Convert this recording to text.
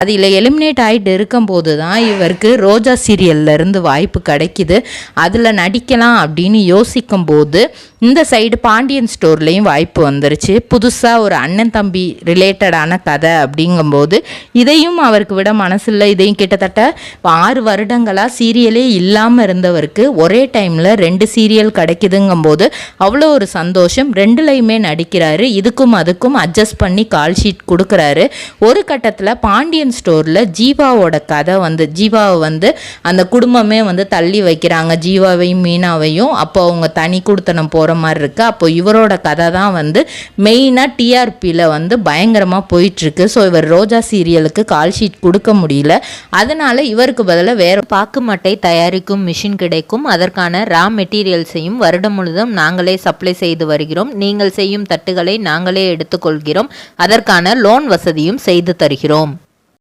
அதில் எலிமினேட் ஆகிட்டு இருக்கும்போது தான் இவருக்கு ரோஜா சீரியல்லேருந்து வாய்ப்பு கிடைக்கிது. அதில் நடிக்கலாம் அப்படின்னு யோசிக்கும் போது இந்த சைடு பாண்டியன் ஸ்டோர்லேயும் வாய்ப்பு வந்துருச்சு. புதுசாக ஒரு அண்ணன் தம்பி ரிலேட்டடான கதை அப்படிங்கும்போது இதையும் அவருக்கு விட மனசில்லை. இதையும் கிட்டத்தட்ட 6 வருடங்களாக சீரியலே இல்லாமல் இருந்தவருக்கு ஒரே டைமில் 2 சீரியல் கிடைக்குதுங்கும்போது அவ்வளோ ஒரு சந்தோஷம். 2லையுமே நடிக்கிறாரு. இதுக்கும் அதுக்கும் அட்ஜஸ்ட் பண்ணி கால் ஷீட் கொடுக்குறாரு. ஒரு கட்டத்தில் பாண்டியன் ஸ்டோரில் ஜீவாவோட கதை ஜீவாவை அந்த குடும்பமே தள்ளி வைக்கிறாங்க, ஜீவாவையும் மீனாவையும். அப்போ அவங்க தனி கொடுத்தனம் போகிற மாதிரி இருக்குது. அப்போ இவரோட கதை தான் மெயினாக டிஆர்பியில் பயங்கரமாக போயிட்டுருக்கு. ஸோ இவர் ரோஜா சீரியலுக்கு கால் ஷீட் கொடுக்க முடியல. அதனால் இவருக்கு பதிலாக வேறு பாக்கு மட்டை தயாரிக்கும் மிஷின் கிடைக்கும். அதற்கான ரா மெட்டீரியல்ஸையும் வருடம் முழுதும் நாங்களே சப்ளை செய்து வருகிறோம். நீங்கள் செய்யும் தட்டுகளை நாங்களே எடுத்துக்கொள்கிறோம். அதற்கான லோன் வசதியும் செய்து தருகிறோம்.